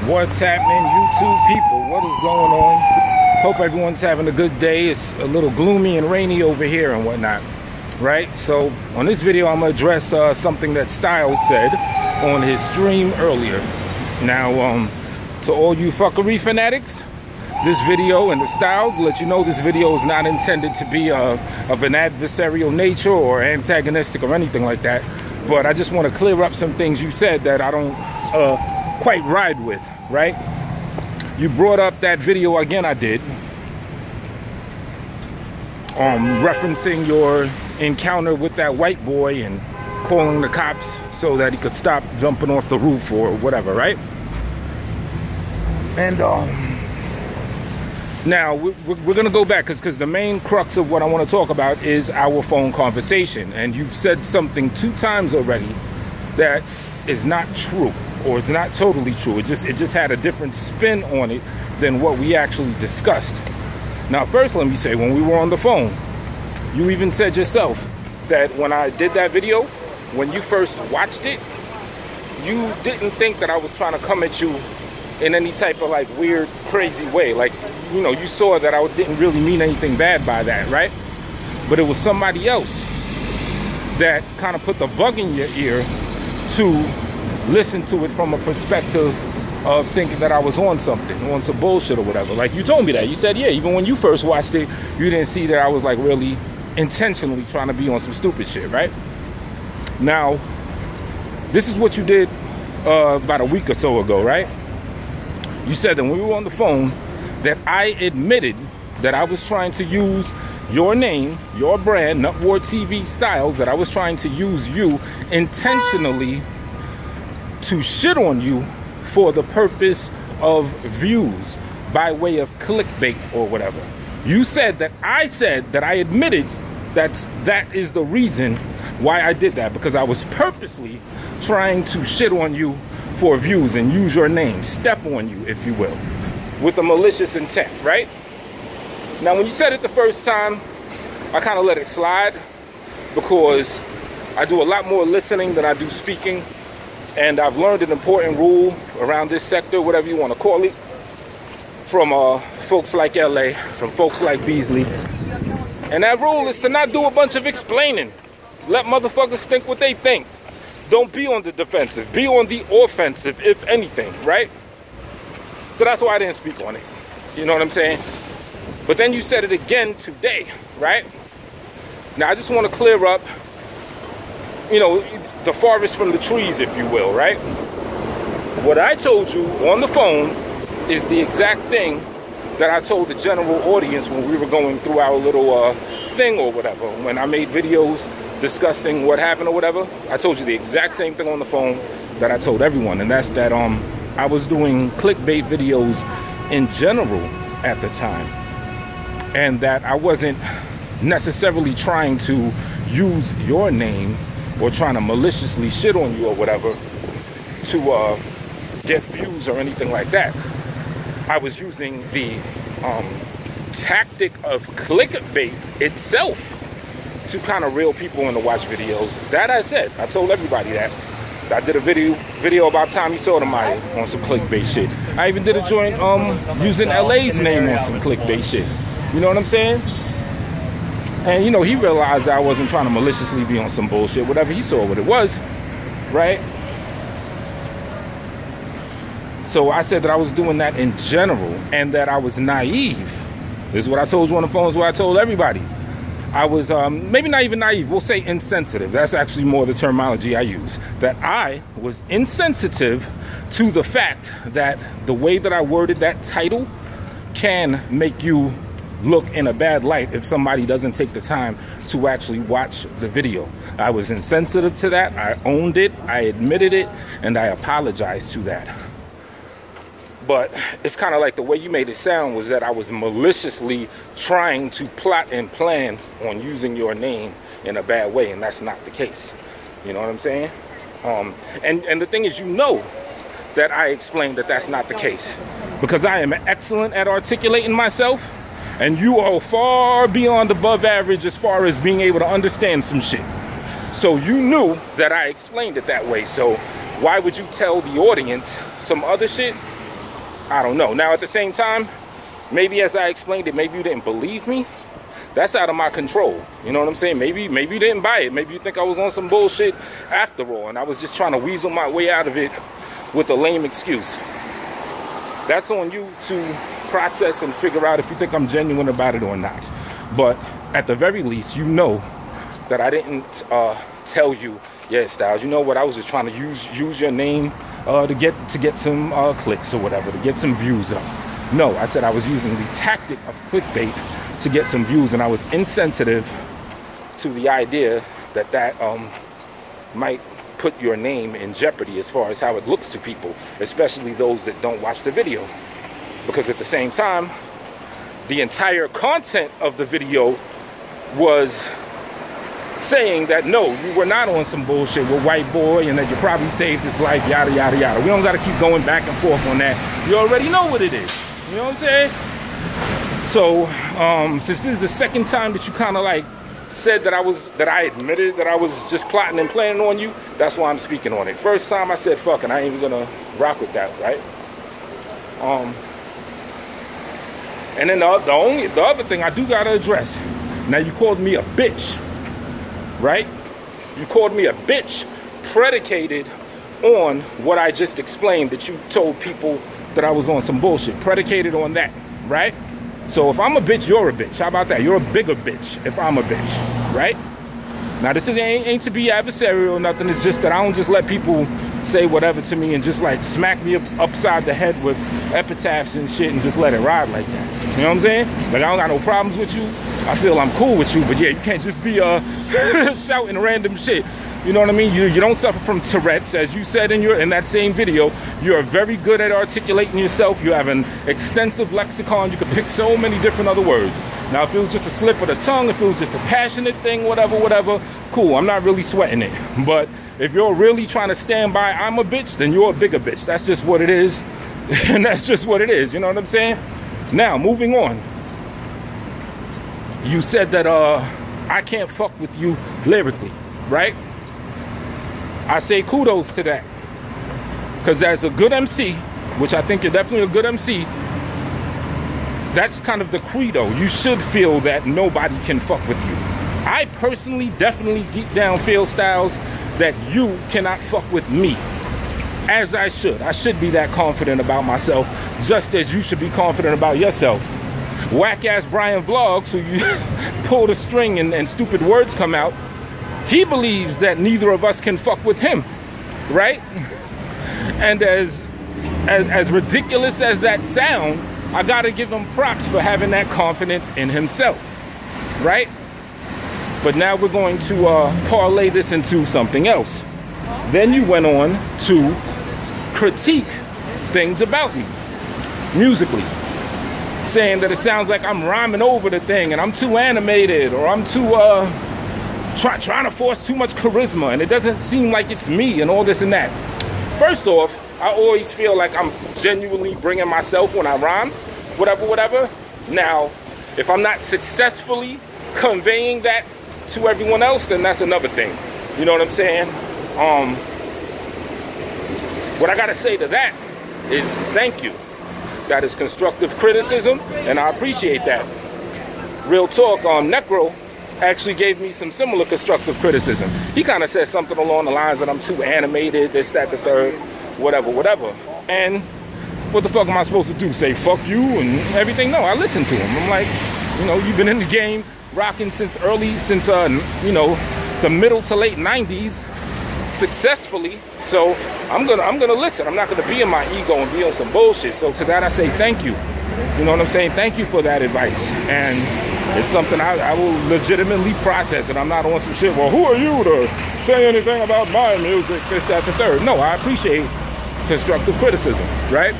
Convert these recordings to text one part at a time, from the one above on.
What's happening, YouTube people? What is going on? Hope everyone's having a good day. It's a little gloomy and rainy over here and whatnot, right? So on this video, I'm gonna address something that Stylz said on his stream earlier. Now, to all you fuckery fanatics, this video and the Stylz let you know this video is not intended to be of an adversarial nature or antagonistic or anything like that. But I just want to clear up some things you said that I don't quite ride with, right? You brought up that video again. I did, referencing your encounter with that white boy and calling the cops so that he could stop jumping off the roof or whatever, right? And now we're gonna go back because the main crux of what I want to talk about is our phone conversation, and you've said something 2 times already that is not true, or it's not totally true. It just had a different spin on it than what we actually discussed. Now, first, let me say, when we were on the phone, you even said yourself that when I did that video, when you first watched it, you didn't think that I was trying to come at you in any type of like weird, crazy way. Like, you know, you saw that I didn't really mean anything bad by that, right? But it was somebody else that kind of put the bug in your ear to listen to it from a perspective of thinking that I was on something, on some bullshit or whatever. Like, you told me that. You said, yeah, even when you first watched it, you didn't see that I was like really intentionally trying to be on some stupid shit, right? Now, this is what you did about a week or so ago, right? You said that when we were on the phone that I admitted that I was trying to use your name, your brand, Nutwar TV Stylz, that I was trying to use you intentionally to shit on you for the purpose of views by way of clickbait or whatever. You said that I said that I admitted that is the reason why I did that, because I was purposely trying to shit on you for views and use your name, step on you, if you will, with a malicious intent, right? Now, when you said it the first time, I kind of let it slide because I do a lot more listening than I do speaking. And I've learned an important rule around this sector, whatever you want to call it, from folks like LA, from folks like Beasley. And that rule is to not do a bunch of explaining. Let motherfuckers think what they think. Don't be on the defensive. Be on the offensive, if anything, right? So that's why I didn't speak on it. You know what I'm saying? But then you said it again today, right? Now, I just want to clear up, you know, the forest from the trees, if you will, right? What I told you on the phone is the exact thing that I told the general audience when we were going through our little thing or whatever. When I made videos discussing what happened or whatever, I told you the exact same thing on the phone that I told everyone, and that's that I was doing clickbait videos in general at the time, and that I wasn't necessarily trying to use your name or trying to maliciously shit on you or whatever to get views or anything like that. I was using the tactic of clickbait itself to kind of reel people in to watch videos. That I said. I told everybody that. I did a video about Tommy Sotomayor on some clickbait shit. I even did a joint using LA's name on some clickbait shit. You know what I'm saying? And, you know, he realized I wasn't trying to maliciously be on some bullshit. Whatever, he saw what it was, right? So I said that I was doing that in general and that I was naive. This is what I told you on the phone, is what I told everybody. I was, maybe not even naive, we'll say insensitive. That's actually more the terminology I use. That I was insensitive to the fact that the way that I worded that title can make you look in a bad light if somebody doesn't take the time to actually watch the video. I was insensitive to that. I owned it, I admitted it, and I apologized to that. But it's kind of like the way you made it sound was that I was maliciously trying to plot and plan on using your name in a bad way, and that's not the case. You know what I'm saying? And the thing is, you know that I explained that that's not the case, because I am excellent at articulating myself, and you are far beyond above average as far as being able to understand some shit. So you knew that I explained it that way. So why would you tell the audience some other shit I don't know. Now, at the same time, maybe as I explained it, maybe you didn't believe me. That's out of my control. You know what I'm saying? Maybe you didn't buy it. Maybe you think I was on some bullshit after all, and I was just trying to weasel my way out of it with a lame excuse. That's on you to process and figure out if you think I'm genuine about it or not. But at the very least, you know that I didn't tell you, yeah, Stylz, you know what, I was just trying to use your name to get some clicks or whatever, to get some views up. No, I said I was using the tactic of clickbait to get some views, and I was insensitive to the idea that might put your name in jeopardy as far as how it looks to people, especially those that don't watch the video. Because at the same time, the entire content of the video was saying that no, you were not on some bullshit with white boy and that you probably saved his life, yada yada yada. We don't got to keep going back and forth on that. You already know what it is. You know what I'm saying? So since this is the second time that you kind of like said that I admitted that I was just plotting and planning on you, that's why I'm speaking on it. First time I said fuck, and I ain't even gonna rock with that, right? And then the other thing I do gotta address. Now, you called me a bitch, right? You called me a bitch predicated on what I just explained, that you told people that I was on some bullshit. Predicated on that, right? So if I'm a bitch, you're a bitch. How about that? You're a bigger bitch if I'm a bitch, right? Now, this ain't to be adversarial or nothing. It's just that I don't just let people say whatever to me and just like smack me upside the head with epitaphs and shit and just let it ride like that. You know what I'm saying? Like, I don't got no problems with you. I feel I'm cool with you, but yeah, you can't just be shouting random shit. You know what I mean? You don't suffer from Tourette's, as you said in that same video. You're very good at articulating yourself. You have an extensive lexicon. You can pick so many different other words. Now, if it was just a slip of the tongue, if it was just a passionate thing, whatever, cool. I'm not really sweating it. But if you're really trying to stand by I'm a bitch, then you're a bigger bitch. That's just what it is. And that's just what it is. You know what I'm saying? Now, moving on. You said that I can't fuck with you lyrically, right? I say kudos to that. Because as a good MC, which I think you're definitely a good MC, that's kind of the credo. You should feel that nobody can fuck with you. I personally definitely deep down feel, Stylz, that you cannot fuck with me. As I should. I should be that confident about myself, just as you should be confident about yourself. Whack-ass Brian Vlogs, who you pull the string and stupid words come out, he believes that neither of us can fuck with him, right? And as ridiculous as that sound, I gotta give him props for having that confidence in himself, right? But now we're going to parlay this into something else. Then you went on to critique things about me, musically, saying that it sounds like I'm rhyming over the thing and I'm too animated, or I'm too trying to force too much charisma and it doesn't seem like it's me and all this and that. First off, I always feel like I'm genuinely bringing myself when I rhyme, whatever. Now, if I'm not successfully conveying that to everyone else, then that's another thing. You know what I'm saying? What I gotta say to that is thank you. That is constructive criticism, and I appreciate that. Real talk, Necro actually gave me some similar constructive criticism. He kind of said something along the lines that I'm too animated, this, that, the third, whatever. And what the fuck am I supposed to do? Say fuck you and everything? No, I listen to him. I'm like, you know, you've been in the game rocking since you know, the middle to late 90s successfully. So I'm gonna listen. I'm not gonna be in my ego and be on some bullshit. So to that I say thank you. You know what I'm saying? Thank you for that advice. And it's something I will legitimately process. And I'm not on some shit, well, who are you to say anything about my music, this, that, the third. No, I appreciate constructive criticism, right?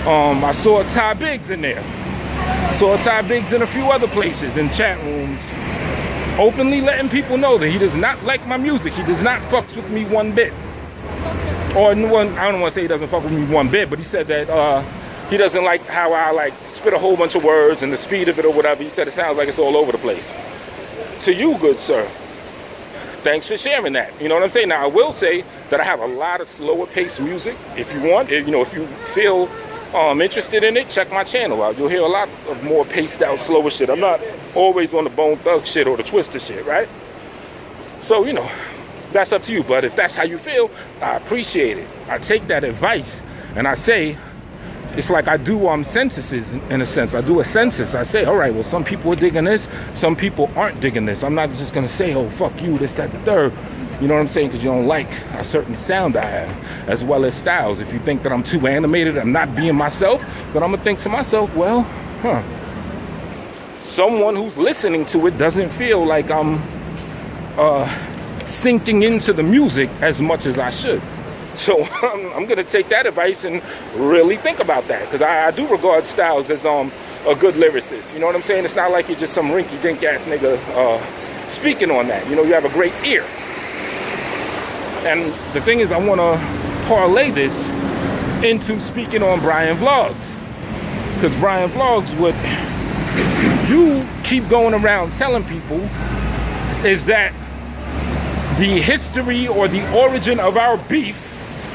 I saw Ty Biggs in there. I saw Ty Biggs in a few other places, in chat rooms, openly letting people know that he does not like my music. He does not fucks with me one bit. Or I don't want to say he doesn't fuck with me one bit, but he said that he doesn't like how I like spit a whole bunch of words and the speed of it or whatever. He said it sounds like it's all over the place. To you, good sir, thanks for sharing that. You know what I'm saying? Now, I will say that I have a lot of slower paced music. If you want, you know, if you feel interested in it, check my channel out. You'll hear a lot of more paced out, slower shit. I'm not always on the Bone Thug shit or the Twister shit, right? So, you know, that's up to you. But if that's how you feel, I appreciate it. I take that advice and I say, it's like I do censuses in a sense. I do a census. I say, all right, well, some people are digging this. Some people aren't digging this. I'm not just going to say, oh, fuck you, this, that, the third. You know what I'm saying? Because you don't like a certain sound I have, as well as styles. If you think that I'm too animated, I'm not being myself, then I'm going to think to myself, well, someone who's listening to it doesn't feel like I'm sinking into the music as much as I should. So I'm going to take that advice and really think about that, because I do regard Stylz as a good lyricist. You know what I'm saying? It's not like you're just some rinky-dink ass nigga speaking on that. You know, you have a great ear. And the thing is, I want to parlay this into speaking on Brian Vlogs. Because Brian Vlogs, what you keep going around telling people is that the history or the origin of our beef,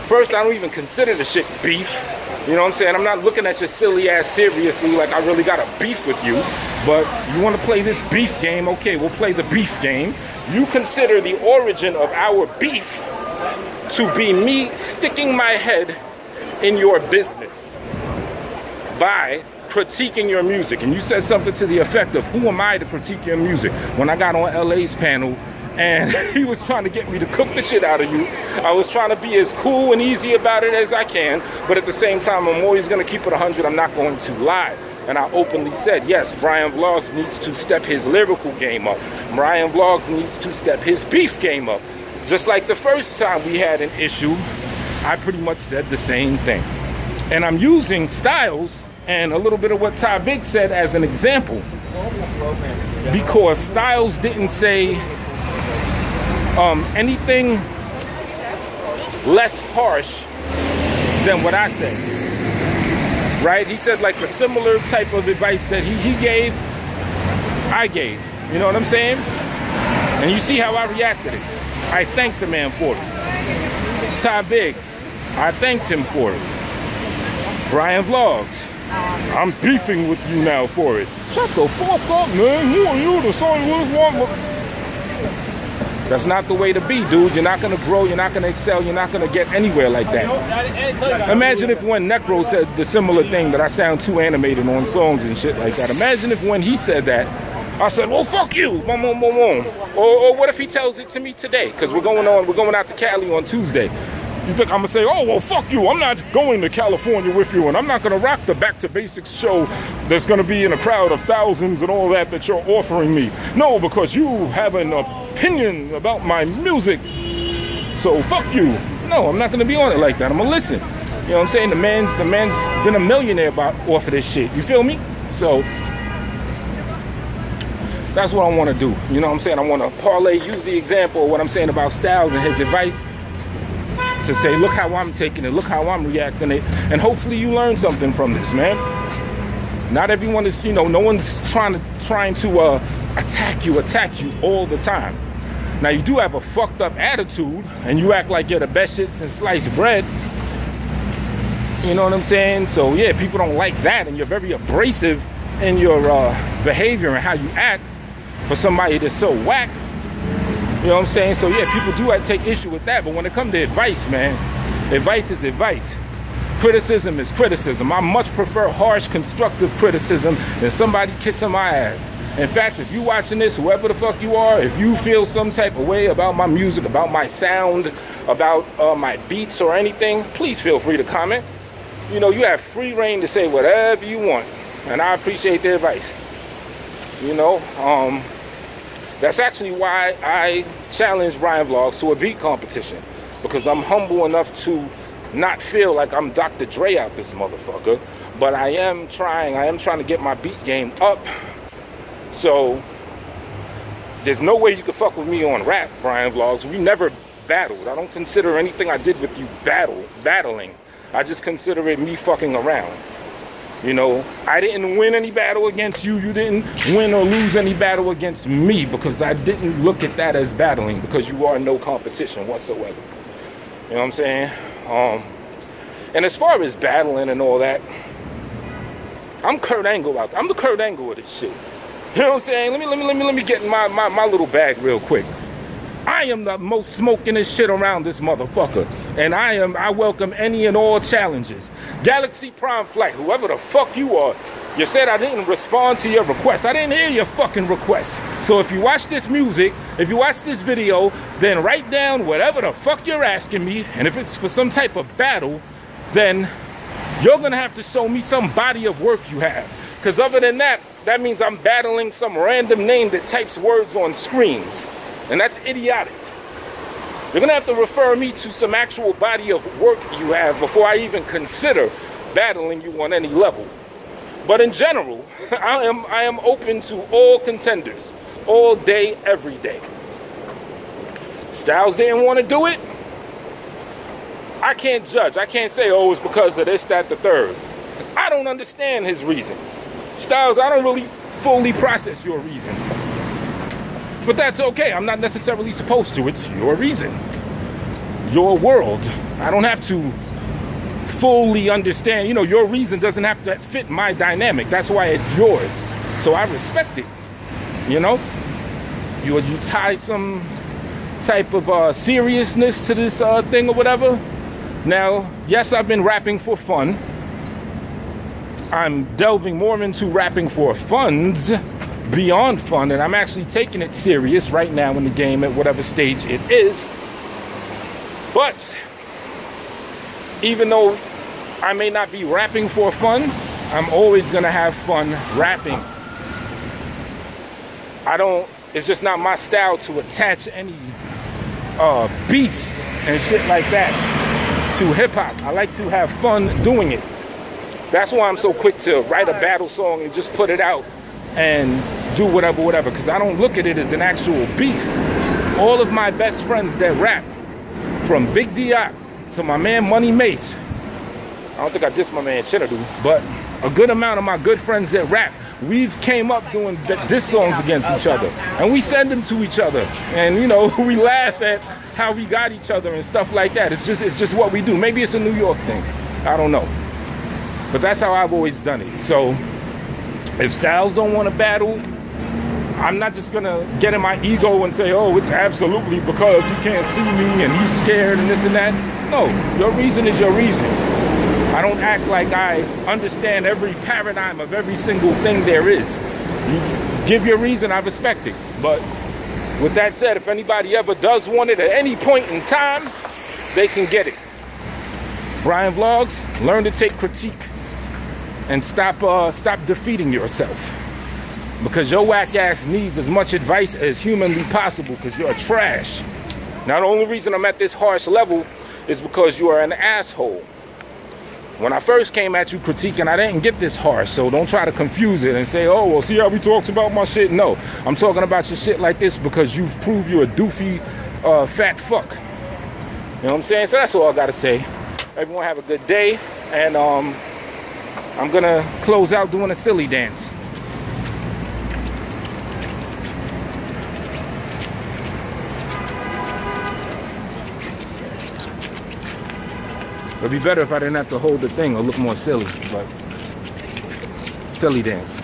first, I don't even consider the shit beef. You know what I'm saying? I'm not looking at your silly ass seriously like I really got a beef with you. But you want to play this beef game? Okay, we'll play the beef game. You consider the origin of our beef to be me sticking my head in your business by critiquing your music. And you said something to the effect of, who am I to critique your music? When I got on LA's panel, and he was trying to get me to cook the shit out of you. I was trying to be as cool and easy about it as I can, but at the same time, I'm always going to keep it 100. I'm not going to lie. And I openly said, yes, Brian Vlogs needs to step his lyrical game up. Brian Vlogs needs to step his beef game up. Just like the first time we had an issue, I pretty much said the same thing. And I'm using Stylz and a little bit of what Ty Big said as an example, because Stylz didn't say anything less harsh than what I said, right? He said like a similar type of advice that he gave, I gave. You know what I'm saying? And you see how I reacted it. I thanked the man for it. Ty Biggs, I thanked him for it. Brian Vlogs, I'm beefing with you now for it. Shut the fuck up, man. Who are you to say this one? That's not the way to be, dude. You're not going to grow. You're not going to excel. You're not going to get anywhere like that. Imagine if when Necro said the similar thing, that I sound too animated on songs and shit like that. Imagine if when he said that, I said, well, fuck you. Boom, boom, boom, boom. Or what if he tells it to me today? Because we're going out to Cali on Tuesday. You think I'm going to say, oh, well, fuck you. I'm not going to California with you, and I'm not going to rock the Back to Basics show that's going to be in a crowd of thousands and all that you're offering me. No, because you have an opinion about my music, so fuck you. No, I'm not going to be on it like that. I'm going to listen. You know what I'm saying? The man's been a millionaire off of this shit. You feel me? So that's what I want to do. You know what I'm saying? I want to parlay, use the example of what I'm saying about Stylz and his advice, to say, look how I'm taking it, look how I'm reacting it, and hopefully you learn something from this, man. Not everyone is, you know, no one's trying to attack you all the time. Now, you do have a fucked up attitude, and you act like you're the best shit since sliced bread. You know what I'm saying? So, yeah, people don't like that, and you're very abrasive in your behavior and how you act for somebody that's so whack. You know what I'm saying? So, yeah, people do take issue with that. But when it comes to advice, man, advice is advice. Criticism is criticism. I much prefer harsh, constructive criticism than somebody kissing my ass. In fact, if you're watching this, whoever the fuck you are, if you feel some type of way about my music, about my sound, about my beats or anything, please feel free to comment. You know, you have free reign to say whatever you want. And I appreciate the advice. You know, that's actually why I challenged Brian Vlogs to a beat competition, because I'm humble enough to not feel like I'm Dr. Dre out this motherfucker, but I am trying to get my beat game up. So there's no way you can fuck with me on rap, Brian Vlogs. We never battled. I don't consider anything I did with you battling. I just consider it me fucking around. You know, I didn't win any battle against you. You didn't win or lose any battle against me, because I didn't look at that as battling, because you are no competition whatsoever. You know what I'm saying? And as far as battling and all that, I'm Kurt Angle out there. I'm the Kurt Angle of this shit. You know what I'm saying? Let me get in my little bag real quick. I am the most smokingest shit around this motherfucker. And I welcome any and all challenges. Galaxy Prime Flight, whoever the fuck you are, you said I didn't respond to your request. I didn't hear your fucking request. So if you watch this music, if you watch this video, then write down whatever the fuck you're asking me. And if it's for some type of battle, then you're gonna have to show me some body of work you have. Because other than that, that means I'm battling some random name that types words on screens. And that's idiotic. You're gonna have to refer me to some actual body of work you have before I even consider battling you on any level. But in general, I am open to all contenders, all day, every day. Stylz didn't want to do it. I can't judge. I can't say, oh, it's because of this, that, the third. I don't understand his reason. Stylz, I don't really fully process your reason. But that's okay. I'm not necessarily supposed to. It's your reason. Your world. I don't have to fully understand. You know, your reason doesn't have to fit my dynamic. That's why it's yours. So I respect it. You know? You tie some type of seriousness to this thing or whatever. Now, yes, I've been rapping for fun. I'm delving more into rapping for funds beyond fun, and I'm actually taking it serious right now in the game at whatever stage it is. But even though I may not be rapping for fun, I'm always gonna have fun rapping. It's just not my style to attach any beats and shit like that to hip-hop. I like to have fun doing it. That's why I'm so quick to write a battle song and just put it out and do whatever, because I don't look at it as an actual beef. All of my best friends that rap, from Big D.I. to my man Money Mace, I don't think I dissed my man Chinadu, but a good amount of my good friends that rap, we've came up doing diss songs against each other, and we send them to each other, and you know, we laugh at how we got each other and stuff like that. It's just what we do. Maybe it's a New York thing, I don't know, but that's how I've always done it. So if Stylz don't want to battle, I'm not just gonna get in my ego and say, oh, it's absolutely because he can't see me and he's scared and this and that. No, your reason is your reason. I don't act like I understand every paradigm of every single thing there is. You give your reason, I respect it. But with that said, if anybody ever does want it at any point in time, they can get it. Brian Vlogs, learn to take critique and stop defeating yourself. Because your whack ass needs as much advice as humanly possible, because you're trash. Now the only reason I'm at this harsh level is because you are an asshole. When I first came at you critiquing, I didn't get this harsh, so don't try to confuse it and say, oh, well, see how we talked about my shit? No, I'm talking about your shit like this because you've proved you're a doofy, fat fuck. You know what I'm saying? So that's all I gotta say. Everyone have a good day, and I'm gonna close out doing a silly dance. It'd be better if I didn't have to hold the thing or look more silly, but silly dance.